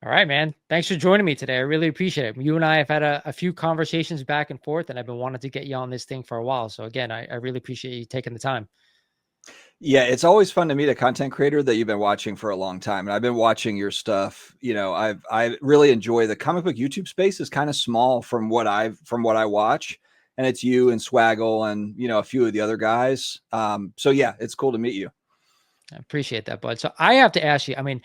All right, man. Thanks for joining me today. I really appreciate it. You and I have had a few conversations back and forth, and I've been wanting to get you on this thing for a while. So again, I really appreciate you taking the time. Yeah, it's always fun to meet a content creator that you've been watching for a long time. And I've been watching your stuff. I really enjoy the comic book YouTube space is kind of small from what I watch. And it's you and Swaggle and a few of the other guys. So yeah, it's cool to meet you. I appreciate that, bud. So I have to ask you, I mean,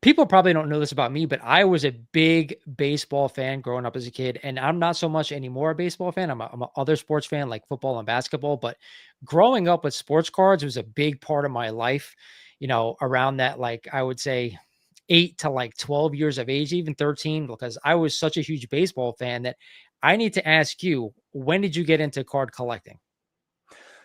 people probably don't know this about me, but I was a big baseball fan growing up as a kid, and I'm not so much anymore a baseball fan. I'm a other sports fan like football and basketball, but growing up with sports cards was a big part of my life, around that, like I would say 8 to like 12 years of age, even 13, because I was such a huge baseball fan that I need to ask you, when did you get into card collecting?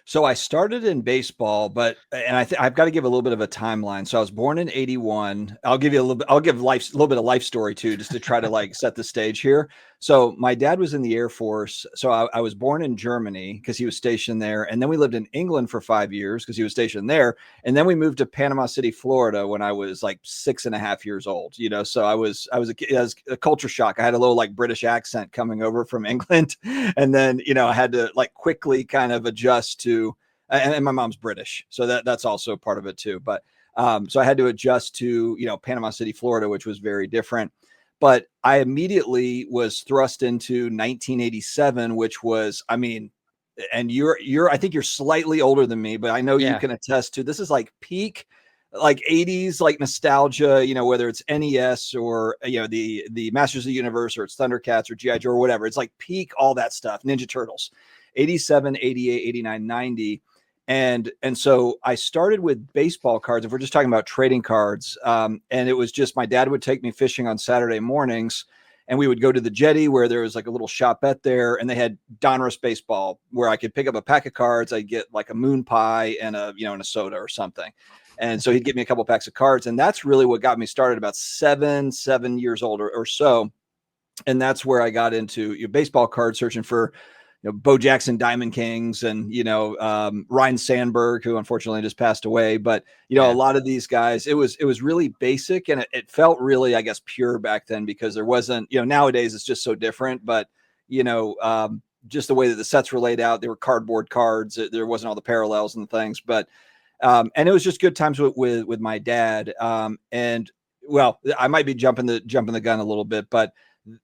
So I started in baseball, I've got to give a little bit of a timeline. So I was born in 81. I'll give you a little bit, I'll give life a little bit of life story too, just to try to like set the stage here. So my dad was in the Air Force. So I was born in Germany because he was stationed there. And then we lived in England for 5 years because he was stationed there. And then we moved to Panama City, Florida when I was like 6.5 years old, so it was a culture shock. I had a little like British accent coming over from England. And then, I had to like quickly kind of adjust to, and my mom's British. So that's also part of it too. But so I had to adjust to, Panama City, Florida, which was very different. But I immediately was thrust into 1987, which was, I mean, and I think you're slightly older than me, but I know you Yeah. can attest to this is like peak like 80s like nostalgia, whether it's NES or the Masters of the Universe or it's Thundercats or GI Joe or whatever. It's like peak all that stuff, Ninja Turtles. 87, 88, 89, 90. And so I started with baseball cards. If we're just talking about trading cards, and it was just my dad would take me fishing on Saturday mornings, and we would go to the jetty where there was like a little shopette there, and they had Donruss baseball where I could pick up a pack of cards. I'd get like a moon pie and and a soda or something. And so he'd give me a couple packs of cards, and that's really what got me started about 7 years old or so. And that's where I got into baseball card searching for Bo Jackson Diamond Kings and Ryan Sandberg, who unfortunately just passed away. But a Yeah. lot of these guys, it was really basic, and it felt really, I guess, pure back then because there wasn't, nowadays it's just so different. But you know just the way that the sets were laid out, they were cardboard cards. There wasn't all the parallels and things, but and it was just good times with my dad. And well, I might be jumping the gun a little bit, but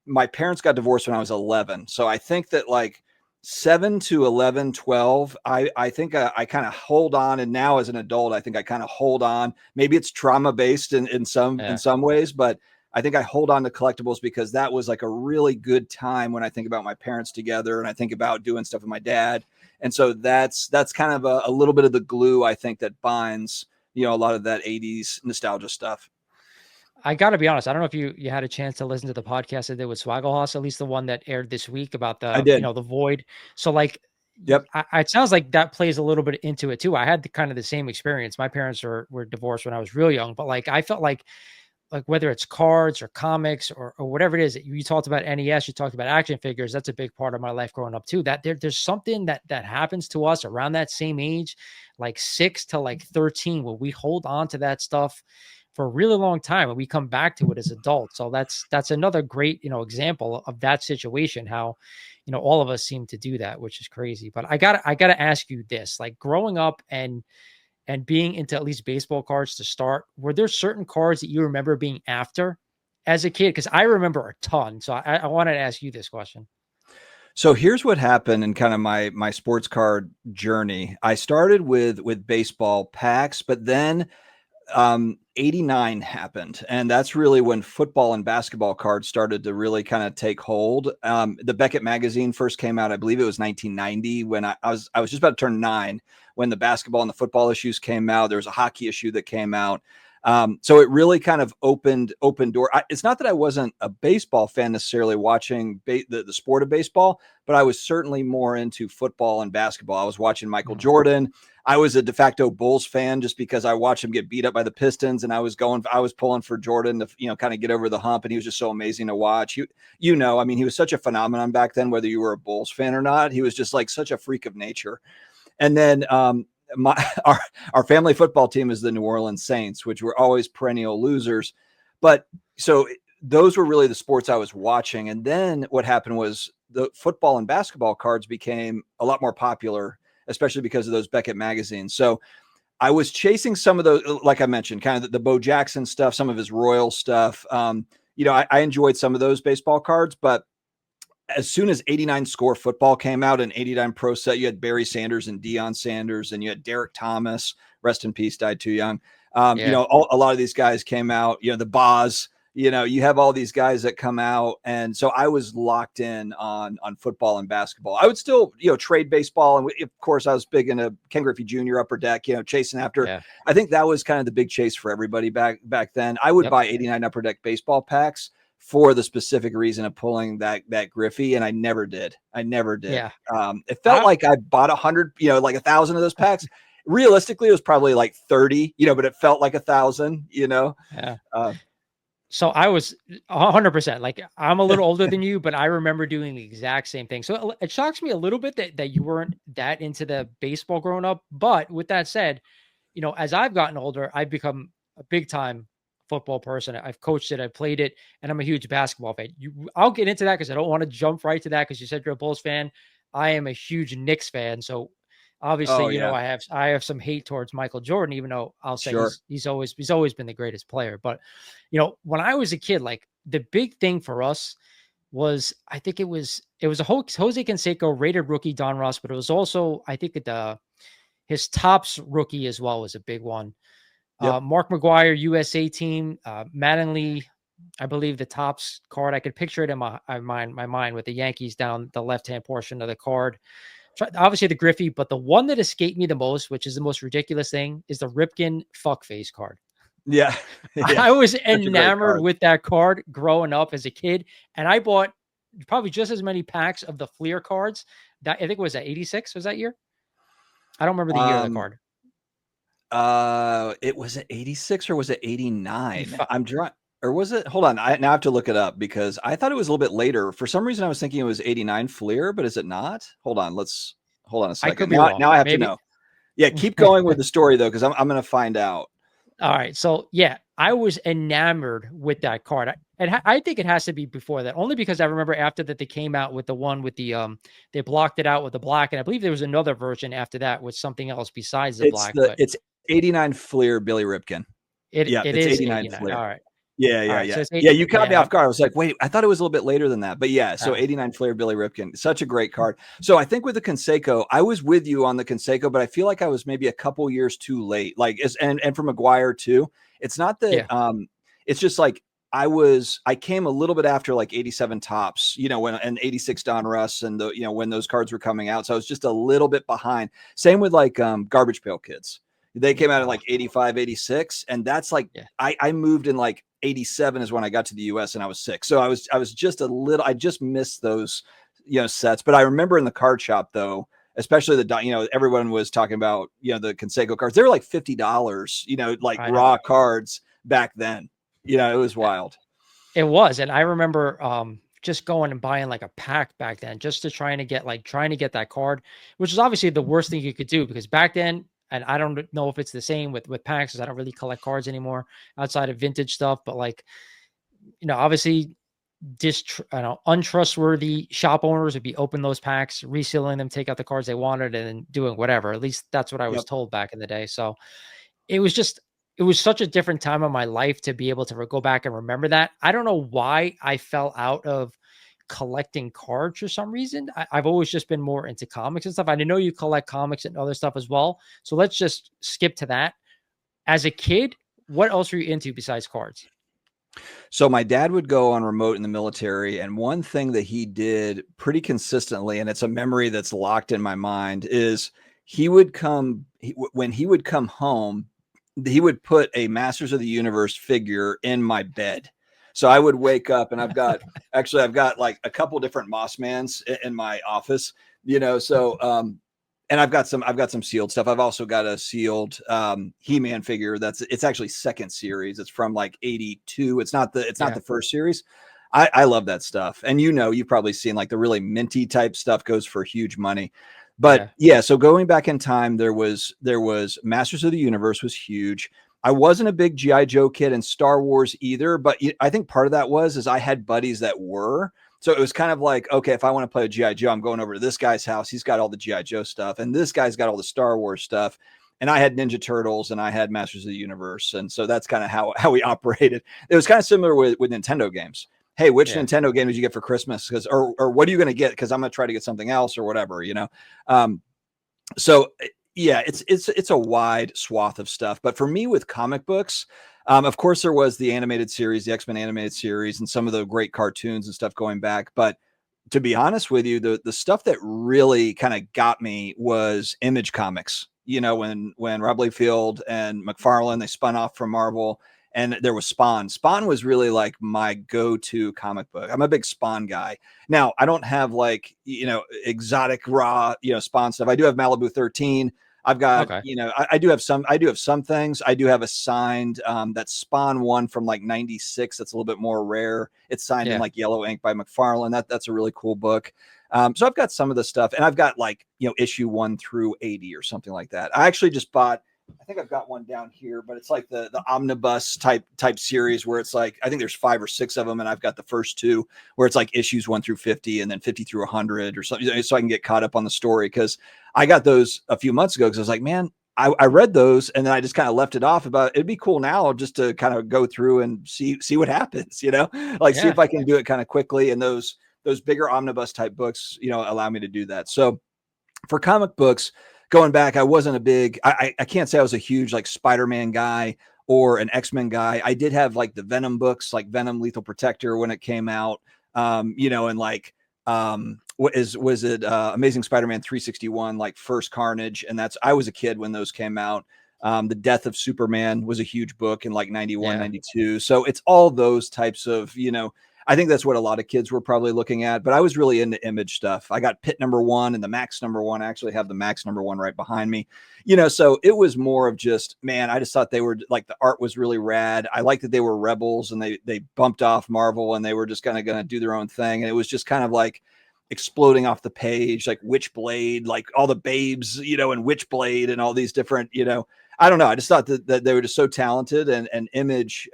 my parents got divorced when I was 11. So I think that like 7 to 11, 12, I think I kind of hold on. And now as an adult, I think I kind of hold on. Maybe it's trauma based in Yeah. some ways, but I think I hold on to collectibles because that was like a really good time when I think about my parents together and I think about doing stuff with my dad. And so that's kind of a little bit of the glue I think that binds, a lot of that 80s nostalgia stuff. I gotta be honest. I don't know if you had a chance to listen to the podcast I did with Swaggle, at least the one that aired this week about I the, did. the void. So like, Yep. it sounds like that plays a little bit into it too. I had kind of the same experience. My parents were divorced when I was real young, but like I felt like whether it's cards or comics or whatever it is that you talked about NES, you talked about action figures. That's a big part of my life growing up too. That there's something that happens to us around that same age, like 6 to like 13, where we hold on to that stuff for a really long time and we come back to it as adults. So that's another great, example of that situation, how, all of us seem to do that, which is crazy. But I gotta ask you this, like growing up and being into at least baseball cards to start, were there certain cards that you remember being after as a kid? Because I remember a ton. So I wanted to ask you this question. So here's what happened in kind of my sports card journey. I started with baseball packs, but then 89 happened, and that's really when football and basketball cards started to really kind of take hold. The Beckett magazine first came out, I believe it was 1990, when I was just about to turn 9 when the basketball and the football issues came out. There was a hockey issue that came out. So it really kind of opened door. It's not that I wasn't a baseball fan necessarily watching the sport of baseball, but I was certainly more into football and basketball. I was watching Michael Mhm. Jordan. I was a de facto Bulls fan just because I watched him get beat up by the Pistons, and I was pulling for Jordan to kind of get over the hump, and he was just so amazing to watch. I mean, he was such a phenomenon back then, whether you were a Bulls fan or not. He was just like such a freak of nature. And then my our family football team is the New Orleans Saints, which were always perennial losers. But so those were really the sports I was watching. And then what happened was the football and basketball cards became a lot more popular, especially because of those Beckett magazines. So I was chasing some of those, like I mentioned, kind of the Bo Jackson stuff, some of his Royal stuff. I enjoyed some of those baseball cards, but as soon as 89 Score Football came out and 89 Pro Set, you had Barry Sanders and Deion Sanders, and you had Derek Thomas, rest in peace, died too young. Yeah. A lot of these guys came out, the Boz, you have all these guys that come out. And so I was locked in on football and basketball. I would still, trade baseball. And of course I was big into Ken Griffey Jr. Upper Deck, chasing after, Yeah. I think that was kind of the big chase for everybody back then. I would buy 89 Upper Deck baseball packs for the specific reason of pulling that Griffey. And I never did. Yeah. It felt like I bought 100, like 1,000 of those packs. Realistically, it was probably like 30, but it felt like 1,000, Yeah. Uh, So I was 100%, like, I'm a little older than you, but I remember doing the exact same thing. So it shocks me a little bit that you weren't that into the baseball growing up. But with that said, as I've gotten older, I've become a big time football person. I've coached it, I've played it, and I'm a huge basketball fan. I'll get into that because I don't want to jump right to that because you said you're a Bulls fan. I am a huge Knicks fan. So obviously, I have some hate towards Michael Jordan, even though I'll say he's always been the greatest player. But when I was a kid, like, the big thing for us was, I think it was a Jose Canseco rated rookie, Don Ross, but it was also, I think, his Topps rookie as well was a big one. Yep. Mark McGuire, USA team, Mattingly, I believe the Topps card. I could picture it in my mind with the Yankees down the left-hand portion of the card. Obviously the Griffey, but the one that escaped me the most, which is the most ridiculous thing, is the Ripken fuckface card. Yeah. I was enamored with that card growing up as a kid, and I bought probably just as many packs of the Fleer cards. That, I think it was at 86. Was that year? I don't remember the year of the card. It was at 86 or was it 89? I'm drawing. Or was it? Hold on. Now I have to look it up because I thought it was a little bit later. For some reason, I was thinking it was 89 Fleer, but is it not? Hold on a second. I could be wrong. Now I have to know. Yeah, keep going with the story though, because I'm going to find out. All right. So yeah, I was enamored with that card. And I think it has to be before that, only because I remember after that they came out with the one with the they blocked it out with the black, and I believe there was another version after that with something else besides the black. It's 89 Fleer Billy Ripken. It is 89 Fleer. All right. Yeah. So you caught me off guard. I was like, wait, I thought it was a little bit later than that. But yeah, so 89 Fleer Billy Ripken, such a great card. So I think with the Canseco, I was with you on the Canseco, but I feel like I was maybe a couple years too late. Like, and for McGuire too. It's not that it's just like I came a little bit after like 87 Topps, and 86 Don Russ and when those cards were coming out. So I was just a little bit behind. Same with like Garbage Pail Kids. They came out in like 85, 86. And that's like, I moved in like 87 is when I got to the US and I was 6. So I was just I just missed those, sets. But I remember in the card shop though, especially everyone was talking about, the Canseco cards. They were like $50, like raw cards back then. It was wild. It was. And I remember just going and buying like a pack back then just to trying to get that card, which is obviously the worst thing you could do because back then, and I don't know if it's the same with packs because I don't really collect cards anymore outside of vintage stuff. But like, obviously untrustworthy shop owners would be opening those packs, resealing them, take out the cards they wanted, and then doing whatever. At least that's what I was told back in the day. So it was such a different time of my life to be able to go back and remember that. I don't know why I fell out of collecting cards for some reason. I've always just been more into comics and stuff. I know you collect comics and other stuff as well. So let's just skip to that. As a kid, what else were you into besides cards? So my dad would go on remote in the military. And one thing that he did pretty consistently, and it's a memory that's locked in my mind, is when he would come home, he would put a Masters of the Universe figure in my bed. So I would wake up and I've got like a couple different Mossmans in my office, so, and I've got some sealed stuff. I've also got a sealed He-Man figure. It's actually second series. It's from like 82. It's not the first series. I love that stuff. And you've probably seen like the really minty type stuff goes for huge money. But so going back in time, there was Masters of the Universe was huge. I wasn't a big GI Joe kid and Star Wars either, but I think part of that is I had buddies that were. So it was kind of like, okay, if I want to play a GI Joe, I'm going over to this guy's house. He's got all the GI Joe stuff, and this guy's got all the Star Wars stuff. And I had Ninja Turtles and I had Masters of the Universe, and so that's kind of how we operated. It was kind of similar with Nintendo games. Hey, which Nintendo game did you get for Christmas? Because or what are you going to get? Because I'm going to try to get something else or whatever, So yeah, it's a wide swath of stuff. But for me with comic books, of course there was the animated series, the X-Men animated series, and some of the great cartoons and stuff going back. But to be honest with you, the stuff that really kind of got me was Image Comics. When Rob Liefeld and McFarlane, they spun off from Marvel, and there was Spawn. Spawn was really like my go-to comic book. I'm a big Spawn guy. Now, I don't have like, exotic raw, Spawn stuff. I do have Malibu 13. I've got, I do have some things. I do have a signed that Spawn one from like 96. That's a little bit more rare. It's signed in like yellow ink by McFarlane. That's a really cool book. So I've got some of the stuff, and I've got like, issue 1 through 80 or something like that. I actually just bought, I think I've got one down here, but it's like the omnibus type series where it's like, I think there's 5 or 6 of them. And I've got the first 2 where it's like issues 1 through 50 and then 50 through 100 or something. So I can get caught up on the story. Cause I got those a few months ago. Cause I was like, man, I read those and then I just kind of left it off. About it'd be cool now just to kind of go through and see what happens, see if I can do it kind of quickly. And those bigger omnibus type books, allow me to do that. So for comic books, going back, I wasn't a big, I can't say I was a huge like Spider-Man guy or an X-Men guy. I did have like the Venom books, like Venom Lethal Protector when it came out, and like, was it Amazing Spider-Man 361, like First Carnage. And I was a kid when those came out. The Death of Superman was a huge book in like 91, 92. So it's all those types of, I think that's what a lot of kids were probably looking at, but I was really into Image stuff. I got Pit #1 and the Max #1. I actually have the Max #1 right behind me, so it was more of just, man, I just thought they were like, the art was really rad. I liked that they were rebels and they bumped off Marvel and they were just kind of going to do their own thing. And it was just kind of like exploding off the page, like Witchblade, like all the babes, and Witchblade and all these different, I don't know. I just thought that they were just so talented, and Image,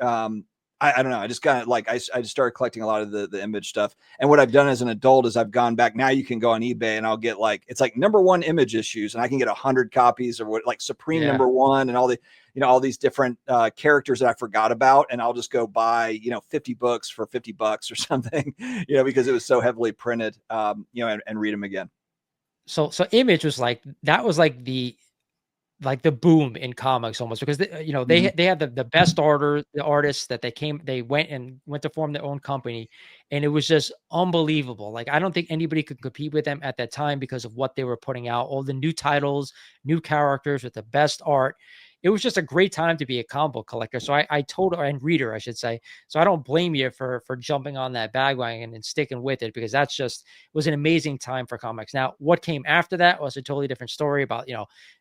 I don't know. I just got like, I just started collecting a lot of the Image stuff. And what I've done as an adult is I've gone back. Now you can go on eBay and I'll get like, it's like #1 Image issues, and I can get 100 copies or what, like Supreme #1 and all the, all these different characters that I forgot about. And I'll just go buy, 50 books for $50 or something, because it was so heavily printed, and read them again. So Image was like, that was like the boom in comics almost, because they had the best artists that they went to form their own company, and it was just unbelievable. Like, I don't think anybody could compete with them at that time because of what they were putting out, all the new titles, new characters with the best art. It was just a great time to be a comic book collector. So and reader, I should say. So I don't blame you for jumping on that bandwagon and sticking with it, because was an amazing time for comics. Now, what came after that was a totally different story about,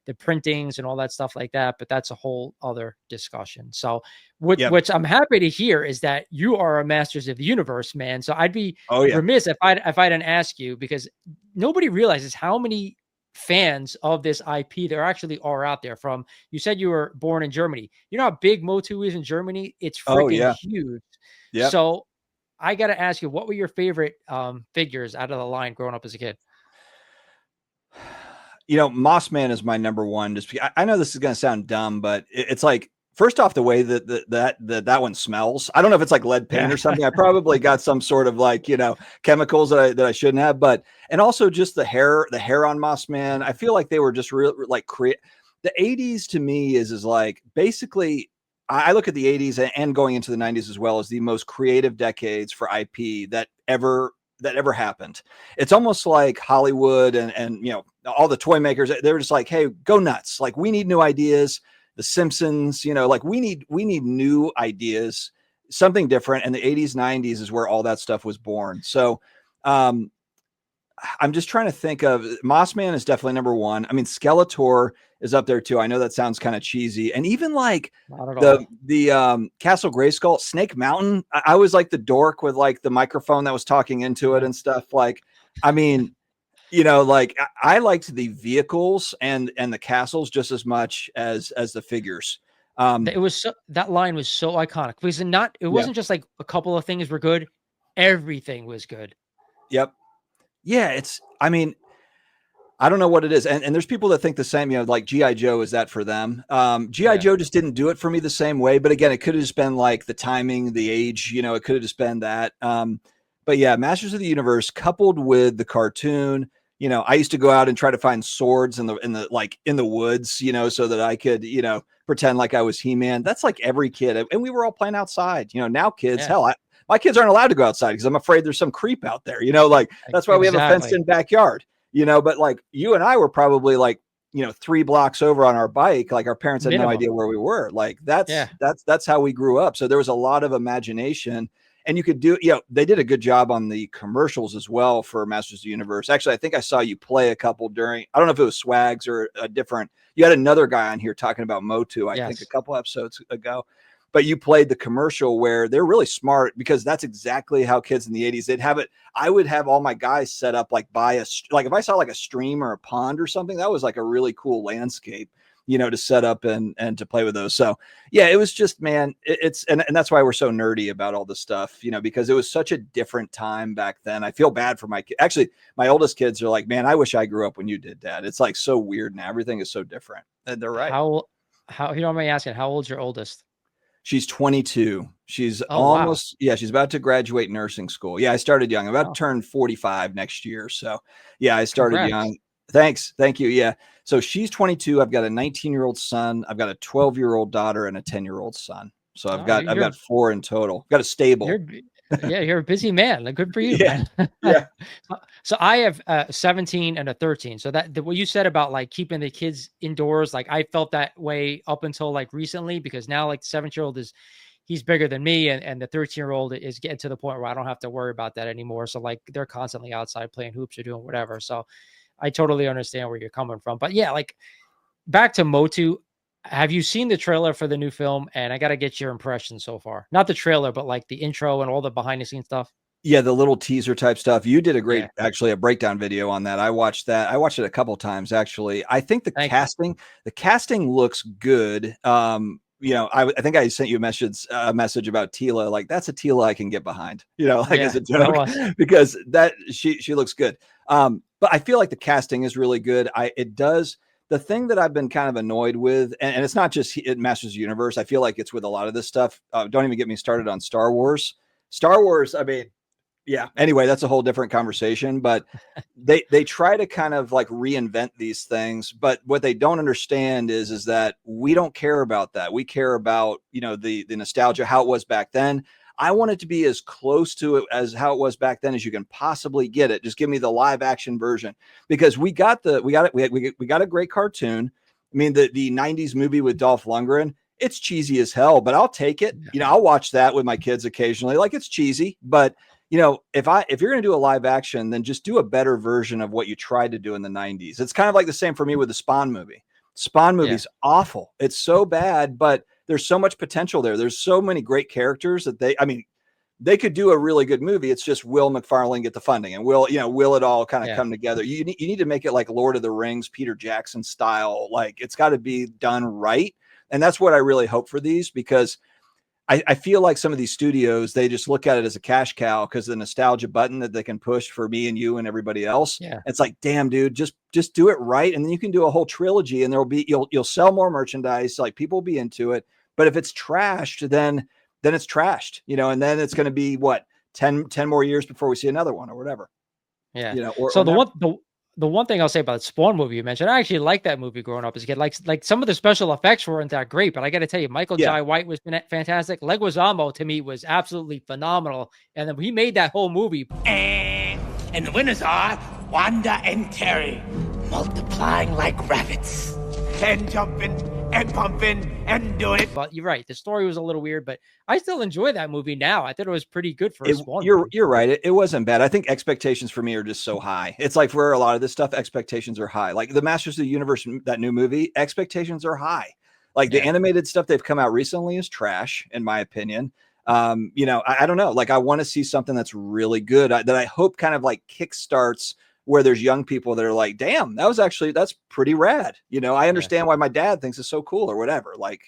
the printings and all that stuff like that, but that's a whole other discussion. So which I'm happy to hear is that you are a Masters of the Universe man. So I'd be remiss if I didn't ask you, because nobody realizes how many fans of this IP there actually are out there. From, you said you were born in Germany. You know how big Motu is in Germany? It's freaking huge. Yeah. So I got to ask you, what were your favorite figures out of the line growing up as a kid? Mossman is my #1. Just I know this is going to sound dumb, but it's like, first off, the way that one smells. I don't know if it's like lead paint or something. I probably got some sort of like, chemicals that I shouldn't have, and also just the hair on Mossman. I feel like they were just real, like, the 80s to me is like, basically, I look at the 80s and going into the 90s as well as the most creative decades for IP that ever happened. It's almost like Hollywood and all the toy makers, they're just like, hey, go nuts. Like, we need new ideas. The Simpsons, like, we need new ideas, something different. And the 80s, 90s is where all that stuff was born. So I'm just trying to think of, Mossman is definitely #1. I mean, Skeletor is up there too. I know that sounds kind of cheesy. And even like the Castle Grayskull, Snake Mountain, I was like the dork with like the microphone that was talking into it and stuff. Like, I mean, like, I liked the vehicles and the castles just as much as the figures. It was that line was so iconic because it Yeah. wasn't just like a couple of things were good. Everything was good. Yep. Yeah. I mean, I don't know what it is. And there's people that think the same, like G.I. Joe, is that for them? G.I. Yeah. Joe just didn't do it for me the same way. But again, it could have just been like the timing, the age, it could have just been that. But yeah, Masters of the Universe coupled with the cartoon, I used to go out and try to find swords in the woods, so that I could, pretend like I was He-Man. That's like every kid. And we were all playing outside. Now kids, Yeah. hell, my kids aren't allowed to go outside because I'm afraid there's some creep out there, like that's why we have a fenced Exactly. in backyard. But like you and I were probably like, 3 blocks over on our bike. Like our parents had no Minimum. idea where we were. Like Yeah. that's how we grew up. So there was a lot of imagination, and you could do, they did a good job on the commercials as well for Masters of the Universe. Actually, I think I saw you play a couple during, I don't know if it was Swags or a different, you had another guy on here talking about Motu, I think a Yes. couple episodes ago. But you played the commercial where they're really smart because that's exactly how kids in the 80s, they'd have it. I would have all my guys set up like if I saw like a stream or a pond or something, that was like a really cool landscape, to set up and to play with those. So yeah, it was just, man, and that's why we're so nerdy about all this stuff, because it was such a different time back then. I feel bad for my kids. Actually, my oldest kids are like, man, I wish I grew up when you did, Dad. It's like so weird now. Everything is so different. And they're right. How you know me asking, how old's your oldest? She's 22. She's Oh wow. she's about to graduate nursing school. Yeah, I started young. I'm about Oh, to turn 45 next year. So yeah, I started congrats. young. Thanks. Thank you. Yeah. So she's 22. I've got a 19-year-old son. I've got a 12-year-old daughter and a 10-year-old son. So I've Oh, got 4 in total. Got a you're stable. yeah, you're a busy man. Like, good for you, Yeah. man. Yeah. So I have 17 and a 13. So what you said about like keeping the kids indoors, like I felt that way up until like recently, because now like the 7-year-old he's bigger than me, and the 13-year-old is getting to the point where I don't have to worry about that anymore. So like they're constantly outside playing hoops or doing whatever. So I totally understand where you're coming from. But yeah, like back to Motu. Have you seen the trailer for the new film? And I got to get your impression so far. Not the trailer, but like the intro and all the behind the scenes stuff. Yeah, the little teaser type stuff. You did a Yeah. great, actually, a breakdown video on that. I watched that. I watched it a couple times actually. I think Thank you. the casting looks good. I think I sent you a message about Tila. Like that's a Tila I can get behind. Like Yeah, as a that joke, was. because that she looks good. But I feel like the casting is really good. It does. The thing that I've been kind of annoyed with, and it's not just it Masters Universe. I feel like it's with a lot of this stuff. Don't even get me started on Star Wars. Star Wars. I mean, yeah, anyway, that's a whole different conversation, but they try to kind of like reinvent these things, but what they don't understand is that we don't care about that. We care about, the nostalgia, how it was back then. I want it to be as close to it as how it was back then as you can possibly get it. Just give me the live action version, because we got a great cartoon. I mean, the 90s movie with Dolph Lundgren, it's cheesy as hell, but I'll take it. Yeah. I'll watch that with my kids occasionally. Like it's cheesy, but if you're going to do a live action, then just do a better version of what you tried to do in the 90s. It's kind of like the same for me with the Spawn movie. Spawn Yeah. movie's awful. It's so bad, but there's so much potential there. There's so many great characters that they could do a really good movie. It's just, will McFarlane get the funding, and will it all kind of Yeah. come together? You need to make it like Lord of the Rings, Peter Jackson style. Like it's got to be done right. And that's what I really hope for these, because I feel like some of these studios, they just look at it as a cash cow because the nostalgia button that they can push for me and you and everybody else. Yeah. It's like, damn, dude, just do it right. And then you can do a whole trilogy, and you'll sell more merchandise. Like people will be into it. But if it's trashed, then it's trashed, and then it's going to be what, 10 more years before we see another one or whatever, Yeah. or So never. The one thing I'll say about the Spawn movie you mentioned, I actually liked that movie growing up as a kid. Like some of the special effects weren't that great, but I got to tell you, Michael Yeah. Jai White was fantastic. Leguizamo to me was absolutely phenomenal, and then he made that whole movie. And the winners are Wanda and Terry, multiplying like rabbits, and jumping and pumping and doing it. But you're right, the story was a little weird, but I still enjoy that movie now. I thought it was pretty good for a Spawn movie. You're right. It wasn't bad. I think expectations for me are just so high. It's like for a lot of this stuff, expectations are high. Like the Masters of the Universe, that new movie, expectations are high. Like the animated stuff they've come out recently is trash, in my opinion. I don't know. Like I want to see something that's really good, that I hope kind of like kickstarts where there's young people that are like, damn, that's pretty rad. I understand why my dad thinks it's so cool or whatever. Like,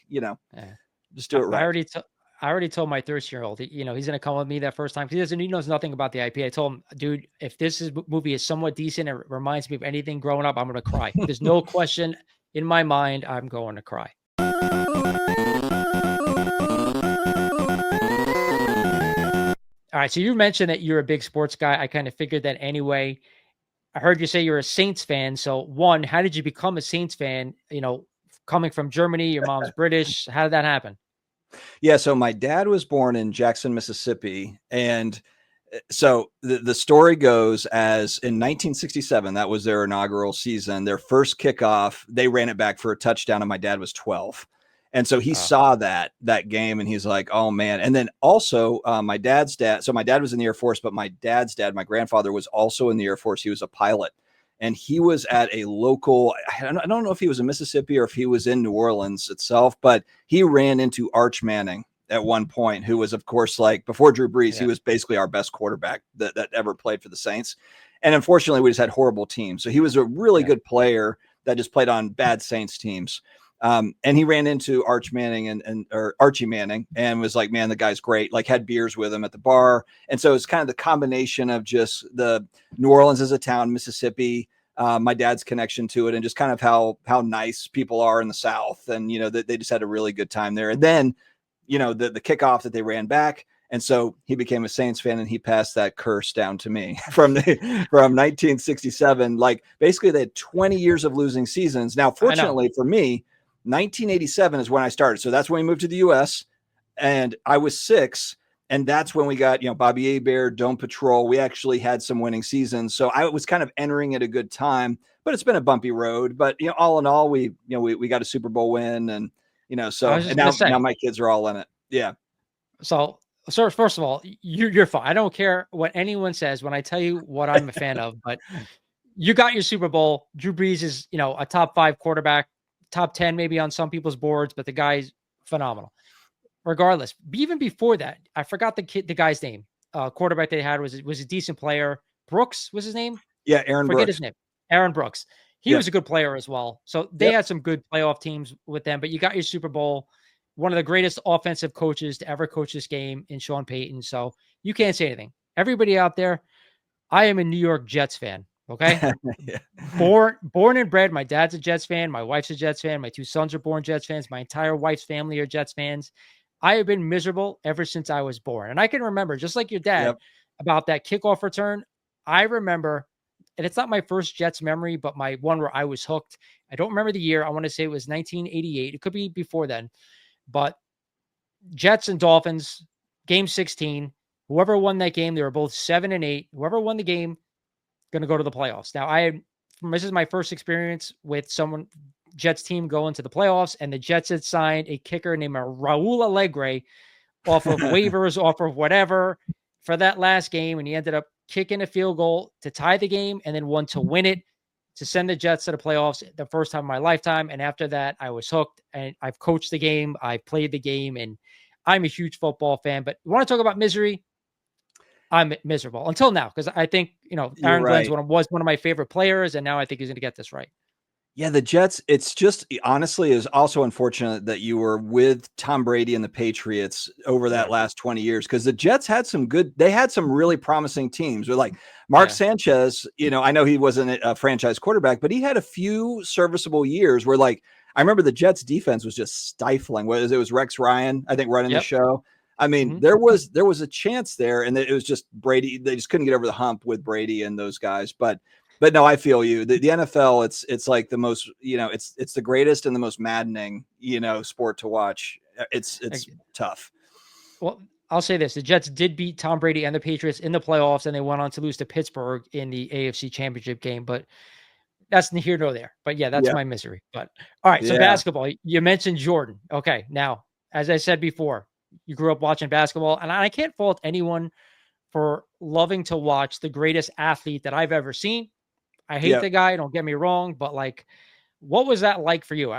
just do it right. I already told my 13-year-old, he's going to come with me that first time. He knows nothing about the IP. I told him, dude, if movie is somewhat decent and it reminds me of anything growing up, I'm going to cry. There's no question in my mind, I'm going to cry. All right. So you mentioned that you're a big sports guy. I kind of figured that anyway. I heard you say you're a Saints fan. So one, how did you become a Saints fan? Coming from Germany, your mom's British. How did that happen? Yeah. So my dad was born in Jackson, Mississippi. And so the story goes as in 1967, that was their inaugural season, their first kickoff, they ran it back for a touchdown and my dad was 12. And so he saw that game and he's like, oh man. And then also my dad's dad. So my dad was in the Air Force, but my dad's dad, my grandfather, was also in the Air Force. He was a pilot and he was at a local, I don't know if he was in Mississippi or if he was in New Orleans itself, but he ran into Arch Manning at one point, who was, of course, like before Drew Brees, he was basically our best quarterback that ever played for the Saints. And unfortunately, we just had horrible teams. So he was a really good player that just played on bad Saints teams. And he ran into Archie Manning and was like, man, the guy's great, like had beers with him at the bar. And so it's kind of the combination of just the New Orleans as a town, Mississippi, my dad's connection to it, and just kind of how nice people are in the South. And, they just had a really good time there. And then, the kickoff that they ran back. And so he became a Saints fan and he passed that curse down to me from 1967. Like basically they had 20 years of losing seasons. Now, fortunately for me, 1987 is when I started. So that's when we moved to the US and I was 6. And that's when we got, Bobby Hebert, Dome Patrol. We actually had some winning seasons. So I was kind of entering at a good time, but it's been a bumpy road. But, all in all, we got a Super Bowl win and, and now my kids are all in it. Yeah. So first of all, you're fine. I don't care what anyone says when I tell you what I'm a fan of, but you got your Super Bowl. Drew Brees is, a top 5 quarterback, top 10 maybe on some people's boards, but the guy's phenomenal. Regardless, even before that, I forgot the guy's name. Quarterback they had was a decent player. Brooks was his name. Yeah, Aaron Forget Brooks. his name. Aaron Brooks. He was a good player as well. So they had some good playoff teams with them, but you got your Super Bowl, one of the greatest offensive coaches to ever coach this game in Sean Payton. So you can't say anything. Everybody out there, I am a New York Jets fan. Okay. Born and bred. My dad's a Jets fan. My wife's a Jets fan. My 2 sons are born Jets fans. My entire wife's family are Jets fans. I have been miserable ever since I was born. And I can remember, just like your dad, about that kickoff return. I remember, and it's not my first Jets memory, but my one where I was hooked. I don't remember the year. I want to say it was 1988. It could be before then. But Jets and Dolphins, game 16. Whoever won that game, they were both 7-8. Whoever won the game, going to go to the playoffs. Now, this is my first experience with Jets team going to the playoffs, and the Jets had signed a kicker named Raul Allegre off of waivers, off of whatever, for that last game, and he ended up kicking a field goal to tie the game and then one to win it, to send the Jets to the playoffs the first time in my lifetime. And after that, I was hooked, and I've coached the game. I've played the game, and I'm a huge football fan. But you want to talk about misery? I'm miserable until now, because I think, Aaron Glenn's was one of my favorite players, and now I think he's going to get this right. Yeah, the Jets, it's just honestly is also unfortunate that you were with Tom Brady and the Patriots over that last 20 years, because the Jets had some really promising teams with like Mark Sanchez. I know he wasn't a franchise quarterback, but he had a few serviceable years where, like, I remember the Jets defense was just stifling. It was Rex Ryan, I think, running the show. I mean, there was a chance there, and it was just Brady. They just couldn't get over the hump with Brady and those guys. But no, I feel you. The NFL, it's like the most, it's the greatest and the most maddening, sport to watch. It's tough. Well, I'll say this: the Jets did beat Tom Brady and the Patriots in the playoffs, and they went on to lose to Pittsburgh in the AFC Championship game. But that's neither here nor there. But yeah, that's my misery. But all right, so basketball. You mentioned Jordan. Okay, now, as I said before, you grew up watching basketball, and I can't fault anyone for loving to watch the greatest athlete that I've ever seen. I hate the guy, don't get me wrong, but like, what was that like for you?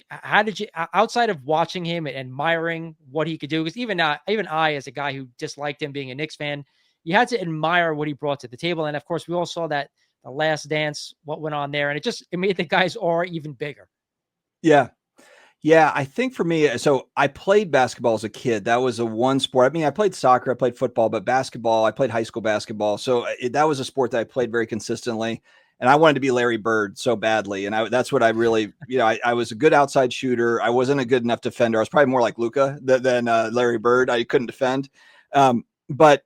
How did you, outside of watching him and admiring what he could do? Because even I, as a guy who disliked him being a Knicks fan, you had to admire what he brought to the table. And of course, we all saw that The Last Dance, what went on there. And it made the guy's aura even bigger. Yeah. Yeah, I think for me, so I played basketball as a kid. That was a one sport. I mean, I played soccer, I played football, but basketball, I played high school basketball. So that was a sport that I played very consistently. And I wanted to be Larry Bird so badly. And that's what I really, I was a good outside shooter. I wasn't a good enough defender. I was probably more like Luka than Larry Bird. I couldn't defend. But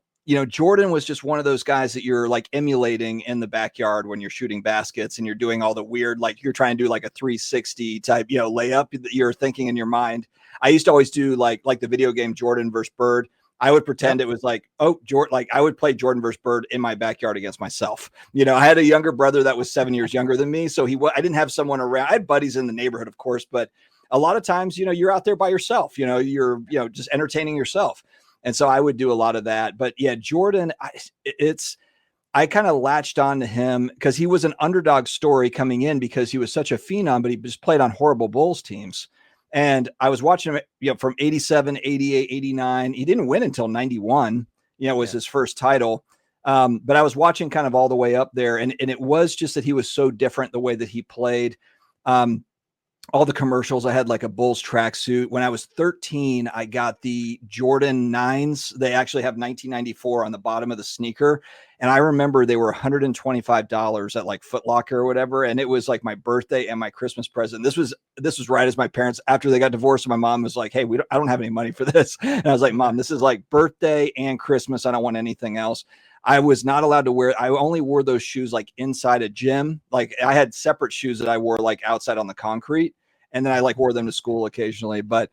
Jordan was just one of those guys that you're like emulating in the backyard when you're shooting baskets and you're doing all the weird, like you're trying to do like a 360 type, layup that you're thinking in your mind. I used to always do like the video game Jordan versus Bird. I would pretend it was like, Jordan, like I would play Jordan versus Bird in my backyard against myself. I had a younger brother that was 7 years younger than me. So I didn't have someone around. I had buddies in the neighborhood, of course, but a lot of times, you're out there by yourself, you're, just entertaining yourself. And so I would do a lot of that. But yeah, Jordan, I kind of latched on to him because he was an underdog story coming in because he was such a phenom, but he just played on horrible Bulls teams. And I was watching him, from 87, 88, 89. He didn't win until 91, was his first title. But I was watching kind of all the way up there. And it was just that he was so different the way that he played. All the commercials, I had like a Bulls tracksuit. When I was 13, I got the Jordan 9s. They actually have 1994 on the bottom of the sneaker. And I remember they were $125 at like Foot Locker or whatever. And it was like my birthday and my Christmas present. This was right as my parents, after they got divorced, my mom was like, hey, I don't have any money for this. And I was like, Mom, this is like birthday and Christmas. I don't want anything else. I was not allowed to wear, I only wore those shoes like inside a gym. Like I had separate shoes that I wore like outside on the concrete. And then I like wore them to school occasionally. But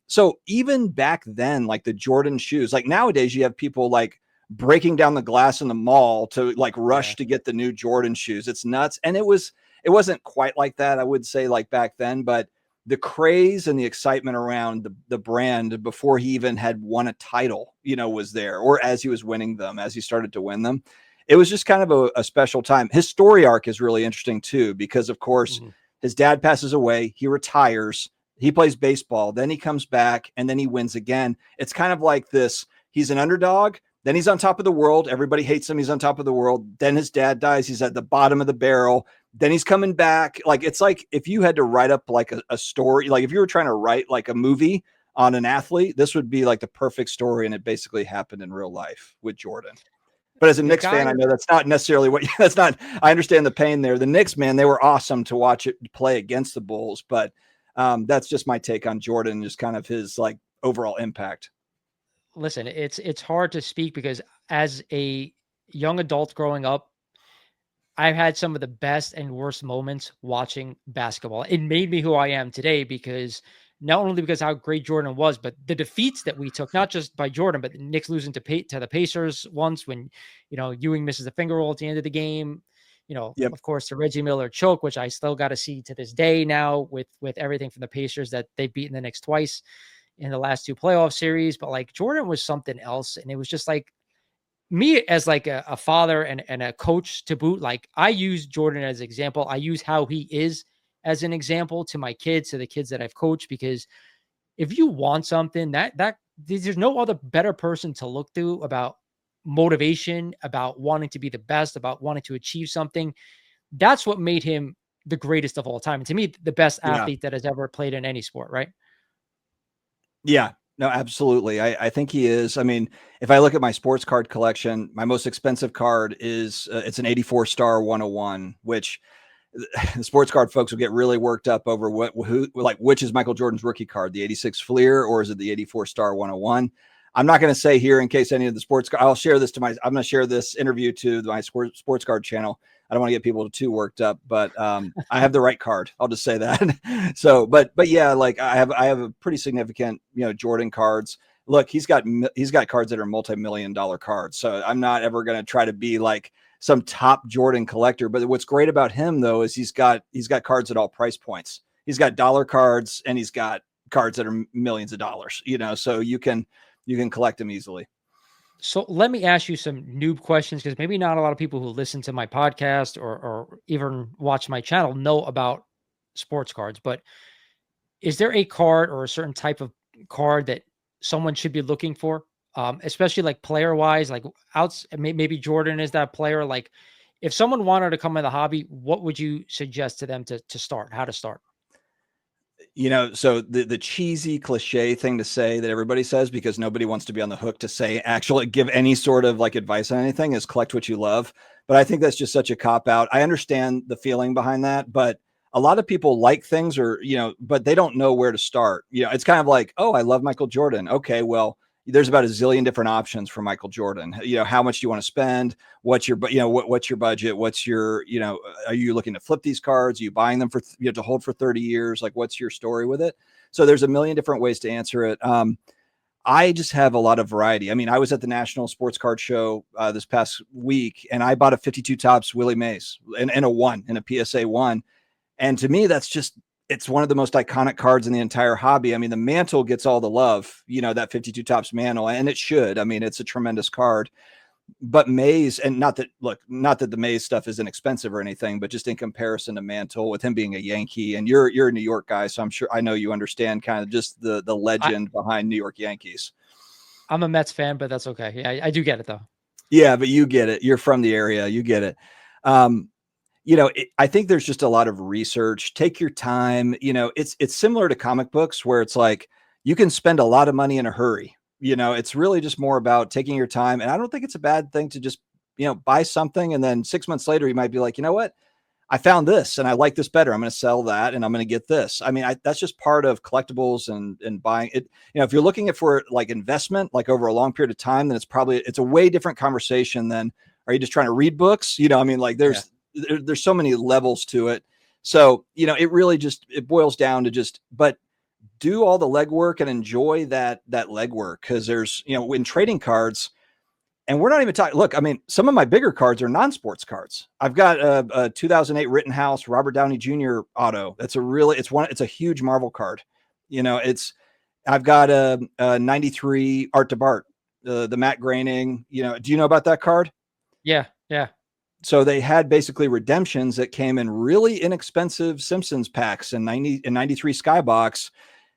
so even back then, like the Jordan shoes, like nowadays you have people like breaking down the glass in the mall to like rush to get the new Jordan shoes. It's nuts. And it wasn't quite like that, I would say, like back then, but the craze and the excitement around the brand before he even had won a title, was there, or as he was winning them, as he started to win them. It was just kind of a special time. His story arc is really interesting too, because of course, his dad passes away. He retires. He plays baseball. Then he comes back and then he wins again. It's kind of like this. He's an underdog. Then he's on top of the world. Everybody hates him. He's on top of the world. Then his dad dies. He's at the bottom of the barrel. Then he's coming back. Like, it's like if you had to write up like a story, like if you were trying to write like a movie on an athlete, this would be like the perfect story. And it basically happened in real life with Jordan. But as a Knicks fan, I know that's not necessarily I understand the pain there. The Knicks, man, they were awesome to watch it play against the Bulls. But that's just my take on Jordan, just kind of his like overall impact. Listen, it's hard to speak because as a young adult growing up, I've had some of the best and worst moments watching basketball. It made me who I am today because not only because how great Jordan was, but the defeats that we took, not just by Jordan, but the Knicks losing to the Pacers once when, Ewing misses a finger roll at the end of the game, of course, the Reggie Miller choke, which I still got to see to this day now with everything from the Pacers that they've beaten the Knicks twice in the last two playoff series. But like Jordan was something else. And it was just like me as like a father and a coach to boot. Like I use Jordan as an example. I use how he is as an example to my kids, to the kids that I've coached, because if you want something that there's no other better person to look to about motivation, about wanting to be the best, about wanting to achieve something. That's what made him the greatest of all time. And to me, the best athlete that has ever played in any sport. Right. Yeah, no, absolutely. I think he is. I mean, if I look at my sports card collection, my most expensive card is it's an 84 star 101, which the sports card folks will get really worked up over which is Michael Jordan's rookie card, the 86 Fleer, or is it the 84 star 101? I'm not going to say here in case any of the I'm going to share this interview to my sports card channel. I don't want to get people too worked up, but I have the right card. I'll just say that. So, but yeah, like I have a pretty significant, Jordan cards. Look, he's got cards that are multi-million-dollar cards. So I'm not ever going to try to be like some top Jordan collector. But what's great about him though, is he's got cards at all price points. He's got dollar cards and he's got cards that are millions of dollars, so you can collect them easily. So let me ask you some noob questions, because maybe not a lot of people who listen to my podcast or even watch my channel know about sports cards, but is there a card or a certain type of card that someone should be looking for? Especially like player wise, like maybe Jordan is that player. Like if someone wanted to come in the hobby, what would you suggest to them to start? How to start? You know, so the cheesy cliche thing to say that everybody says, because nobody wants to be on the hook to say, actually give any sort of like advice on anything, is collect what you love. But I think that's just such a cop out. I understand the feeling behind that, but a lot of people like things, or, you know, but they don't know where to start. You know, it's kind of like, oh, I love Michael Jordan. Okay, well, there's about a zillion different options for Michael Jordan. You know, how much do you want to spend? What's your, you know, what's your budget? What's your, you know, are you looking to flip these cards? Are you buying them for, you know, to hold for 30 years? Like, what's your story with it? So there's a million different ways to answer it. I just have a lot of variety. I mean, I was at the National Sports Card Show this past week, and I bought a 52 Topps Willie Mays and a one, and a PSA one. And to me, that's just, it's one of the most iconic cards in the entire hobby. I mean, the mantle gets all the love, you know, that 52 Topps mantle, and it should. I mean, it's a tremendous card. But Mays, and not that, look, not that the Mays stuff is inexpensive or anything, but just in comparison to Mantle, with him being a Yankee, and you're a New York guy, so I'm sure, I know you understand kind of just the legend behind New York Yankees. I'm a Mets fan, but that's okay. Yeah, I do get it though. Yeah, but you get it. You're from the area. You get it. You know, I think there's just a lot of research. Take your time. You know, it's similar to comic books, where it's like you can spend a lot of money in a hurry. You know, it's really just more about taking your time. And I don't think it's a bad thing to just, you know, buy something, and then 6 months later, you might be like, you know what? I found this and I like this better. I'm going to sell that and I'm going to get this. I mean, that's just part of collectibles and buying it. You know, if you're looking at for like investment, like over a long period of time, then it's a way different conversation than, are you just trying to read books? You know, I mean, like there's so many levels to it. So, you know, it really just, it boils down to just, but do all the legwork and enjoy that legwork. Cause there's, you know, when trading cards, and we're not even talking, look, I mean, some of my bigger cards are non-sports cards. I've got a 2008 Rittenhouse Robert Downey Jr. auto. That's it's a huge Marvel card. You know, I've got a 93 Art to Bart, the matte graining, you know, do you know about that card? Yeah. Yeah. So they had basically redemptions that came in really inexpensive Simpsons packs in 93 Skybox.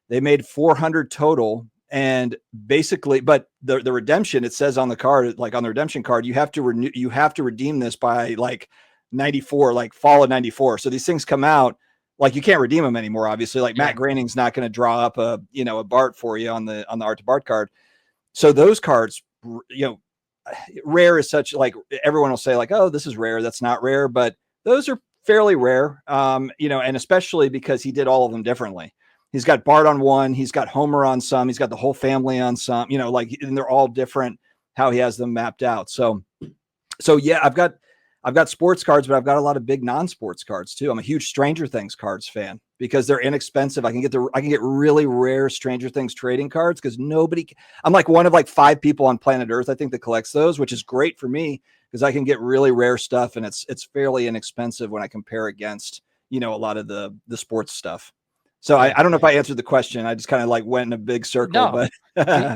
They made 400 total. And basically, but the redemption, it says on the card, like on the redemption card, you have to redeem this by like 94, like fall of 94. So these things come out, like you can't redeem them anymore. Obviously, like Matt Groening's not going to draw up a Bart for you on the Art to Bart card. So those cards, you know, rare is such, like everyone will say like, oh, this is rare. That's not rare, but those are fairly rare. You know, and especially because he did all of them differently. He's got Bart on one, he's got Homer on some, he's got the whole family on some, you know, like, and they're all different how he has them mapped out. So yeah, I've got sports cards, but I've got a lot of big non-sports cards too. I'm a huge Stranger Things cards fan because they're inexpensive. I can get really rare Stranger Things trading cards because I'm like one of like 5 people on planet Earth, I think, that collects those, which is great for me because I can get really rare stuff, and it's fairly inexpensive when I compare against, you know, a lot of the sports stuff. So I don't know if I answered the question. I just kind of like went in a big circle, but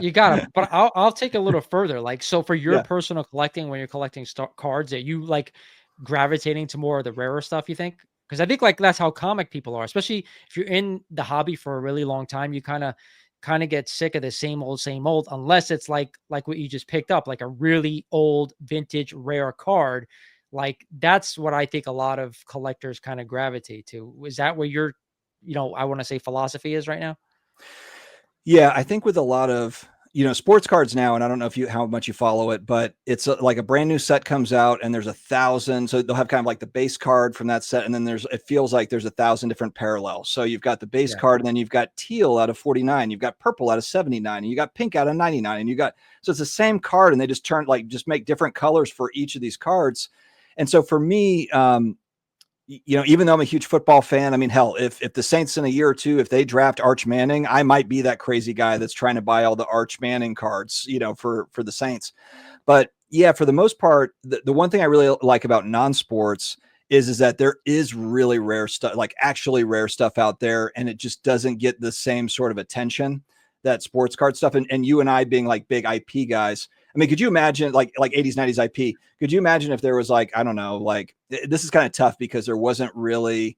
you got it. But I'll take a little further. Like, so for your personal collecting, when you're collecting cards, that you like gravitating to more of the rarer stuff, you think? Because I think like that's how comic people are, especially if you're in the hobby for a really long time, you kind of get sick of the same old, unless it's like what you just picked up, like a really old vintage rare card. Like that's what I think a lot of collectors kind of gravitate to. Is that where you're, you know, I want to say philosophy is right now? Yeah, I think with a lot of, you know, sports cards now, and I don't know how much you follow it, but it's like a brand new set comes out and there's 1,000. So they'll have kind of like the base card from that set. And then it feels like there's 1,000 different parallels. So you've got the base card, and then you've got teal out of 49. You've got purple out of 79, and you got pink out of 99. And so it's the same card, and they just make different colors for each of these cards. And so for me, you know, even though I'm a huge football fan, I mean, hell, if the Saints in a year or two, if they draft Arch Manning, I might be that crazy guy that's trying to buy all the Arch Manning cards, you know, for the Saints. But yeah, for the most part, the one thing I really like about non-sports is that there is really rare stuff, like actually rare stuff out there, and it just doesn't get the same sort of attention that sports card stuff. And you and I being like big IP guys, I mean, could you imagine like 80s, 90s IP? Could you imagine if there was like, I don't know, like this is kind of tough because there wasn't really,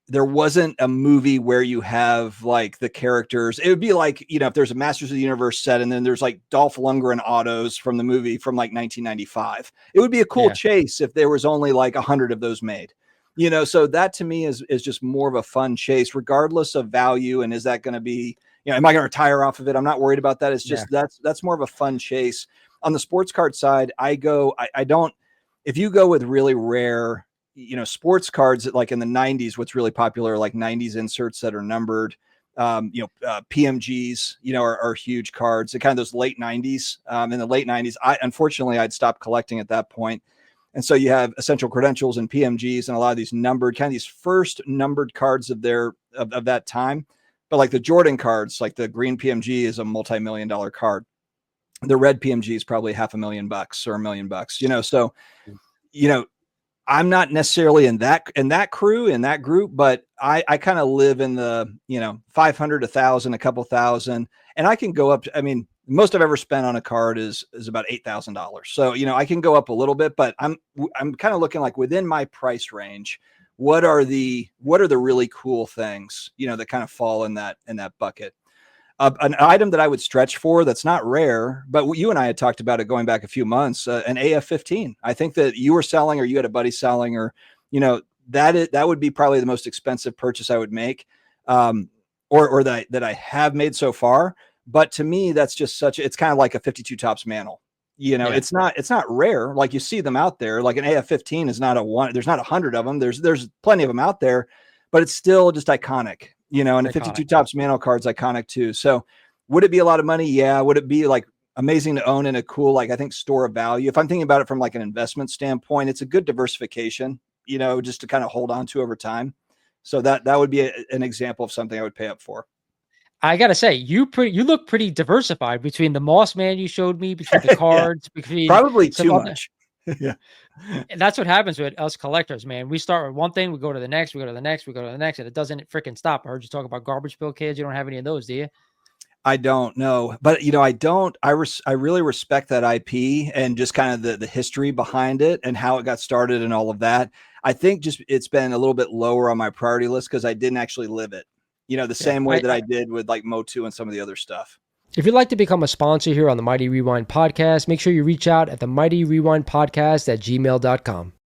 there wasn't a movie where you have like the characters. It would be like, you know, if there's a Masters of the Universe set and then there's like Dolph Lundgren autos from the movie from like 1995. It would be a cool chase if there was only like 100 of those made, you know. So that to me is just more of a fun chase, regardless of value. And is that going to be, you know, am I going to retire off of it? I'm not worried about that. It's just that's more of a fun chase. On the sports card side, I don't, if you go with really rare, you know, sports cards that like in the 90s, what's really popular, like 90s inserts that are numbered, PMGs, you know, are huge cards. They're kind of those late 90s. In the late 90s, unfortunately, I'd stopped collecting at that point. And so you have essential credentials and PMGs and a lot of these numbered, kind of these first numbered cards of that time. But like the Jordan cards, like the green PMG is a multi-million-dollar card. The red PMG is probably $500,000 or $1 million, you know? So, you know, I'm not necessarily in that crew, in that group, but I kind of live in the, you know, 500, 1,000, a couple thousand, and I can go up to, I mean, most I've ever spent on a card is about $8,000. So, you know, I can go up a little bit, but I'm kind of looking like within my price range. What are the really cool things, you know, that kind of fall in that bucket? An item that I would stretch for that's not rare, but you and I had talked about it going back a few months, an AF-15. I think that you were selling, or you had a buddy selling, or, you know, that would be probably the most expensive purchase I would make, or that I have made so far. But to me, that's just it's kind of like a 52 tops mantle. You know, it's not rare. Like you see them out there, like an AF-15 is not there's not 100 of them. There's plenty of them out there, but it's still just iconic. You know, and the 52 tops mantle card's iconic too. So would it be a lot of money? Yeah. Would it be like amazing to own in a cool, like I think store of value? If I'm thinking about it from like an investment standpoint, it's a good diversification, you know, just to kind of hold on to over time. So that would be an example of something I would pay up for. I gotta say, you look pretty diversified between the Moss Man you showed me, between the cards, between probably too much. Yeah. And that's what happens with us collectors, man. We start with one thing, we go to the next, we go to the next, we go to the next, and it doesn't freaking stop. I heard you talk about garbage bill kids. You don't have any of those, do you? I don't know, but you know, I really respect that IP and just kind of the history behind it and how it got started and all of that. I think just it's been a little bit lower on my priority list because I didn't actually live it, you know, the same way that I did with like Motu and some of the other stuff. If you'd like to become a sponsor here on the Mighty Rewind podcast, make sure you reach out at the Mighty Rewind podcast at gmail.com.